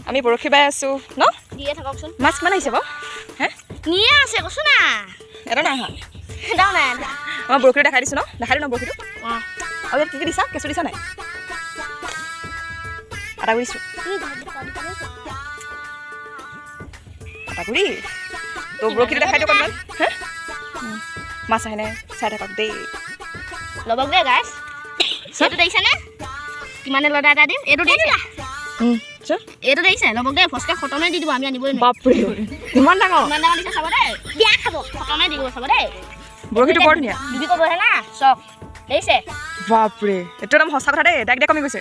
আমি বৰশী বাই আছো ন দিয়ে থাককচোন মাছ কিমান আহিছে বাৰু হে নিয়ে আছে কৈছো না এটা নাই অহা দাও নাই মই বৰশীটো দেখাই দিছোঁ ন দেখাই দিওঁ ন বৰশীটো অঁ আৰু ইয়াত কি দিছা কেঁচু দিছা নাই আটাগুৰি দিছোঁ আটাগুৰি তো বৰশীটো দেখাই দিওঁ অকণমান হে মাছ আহেনে চাই থাকক দেই ল'বক দেই গাইছ এইটো দেখিছেনে কিমানে লদা এটা দিম এইটো দেখিছে এইটো দেখিছে ল'বক দেই ফচকে খতমে দি দিব আমি আনিবই নোৱাৰিম বাপৰে ইমান ডাঙৰ দিছে চাব দেই বিয়া খাব খতমে দি দিব চাব দেই বৰশীটো বৰ ধুনীয়া ডুবি ক'বহে না চক দেখিছে বাপৰে এইটো একদম সঁচা কথা দেই ডাইক কমি গৈছে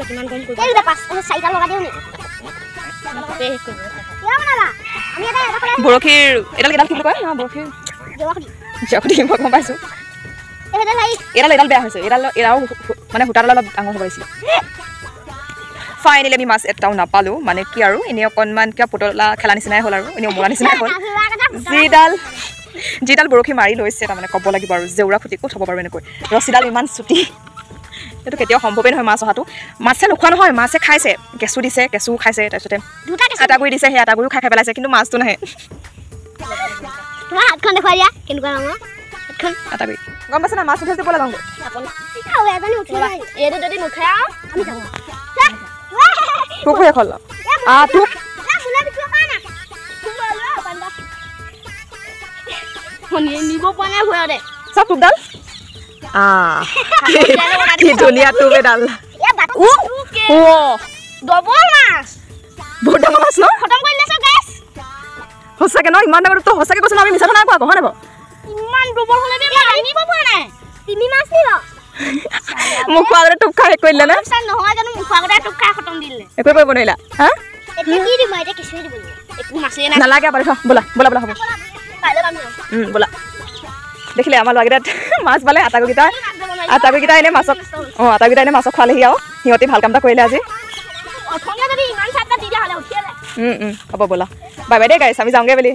কিমান কম কৰিব চাৰিটা লগাই দিওঁ বৰশীৰ এডাল এডাল কি বুলি কয় বৰশীৰ জখুটি মই গম পাইছোঁ এডাল বেয়া হৈছে এডাল মানে সূতাডাল অলপ ডাঙৰ হ'ব লাগিছিলে ফাইনেলি আমি মাছ এটাও নাপালোঁ মানে কি আৰু এনেই অকণমান কিবা পুতলা খেলা নিচিনাই হ'ল আৰু এনেই উমলা নিচিনাই হ'ল যিডাল বৰশী মাৰি লৈছে তাৰমানে ক'ব লাগিব আৰু জেউৰা খুটি ক'ত হ'ব বাৰু এনেকৈ ৰছীডাল ইমান চুটি এইটো কেতিয়াও সম্ভৱেই নহয় মাছ অহাটো মাছে নোখোৱা নহয় মাছে খাইছে কেঁচু দিছে কেঁচু খাইছে তাৰপিছতে আটাগুৰি দিছে সেই আটাগুৰিও খাই পেলাইছে কিন্তু মাছটো নাহে হাতখন দেখুৱাই দিয়া কেনেকুৱা ৰঙৰ আটাগুৰি গম পাইছে না মাছ উঠাইছে ব'লা যাওঁগৈ এইটো যদি নুঠে আৰু আমি যাওঁ তোক হৈ খল তোক নিব পৰা নাই ভয়তে চব তোকডাল কি ধুনীয়া তোক এডাল ডবল মাছ বহুত ডাঙৰ মাছ ন খতম কৰি দিছো গেছ সঁচাকে ন ইমান ডাঙৰ তই সঁচাকে কৈছ ন আমি মিছা কথা নাই কোৱা হয় নাই বাৰু ইমান ডবল হ'লে নিব পৰা নাই তিনি মাছ নিব মোক খোৱা আগতে টোপ খাই শেষ কৰি দিলে নে নহয় জানো মোক খোৱা আগতে টোপ খাই খতম দি দিলে একোৱে কৰিব নোৱাৰিলা হা এতিয়া কি দিব এতিয়া কিছুৱে দিব একো মাছেই নাই নালাগে বাৰু ব'লা ব'লা ব'লা হ'ব ব'লা দেখিলে আমাৰ ল'ৰাকেইটাত মাছ পালে আটাগুৰিকেইটা এনেই মাছক আটাগুৰিকেইটা এনেই মাছক খোৱালেহি আৰু সিহঁতি ভাল কাম এটা কৰিলে আজি হ'ব ব'লা বাই বাই দেই গাইছ আমি যাওঁগৈ বুলি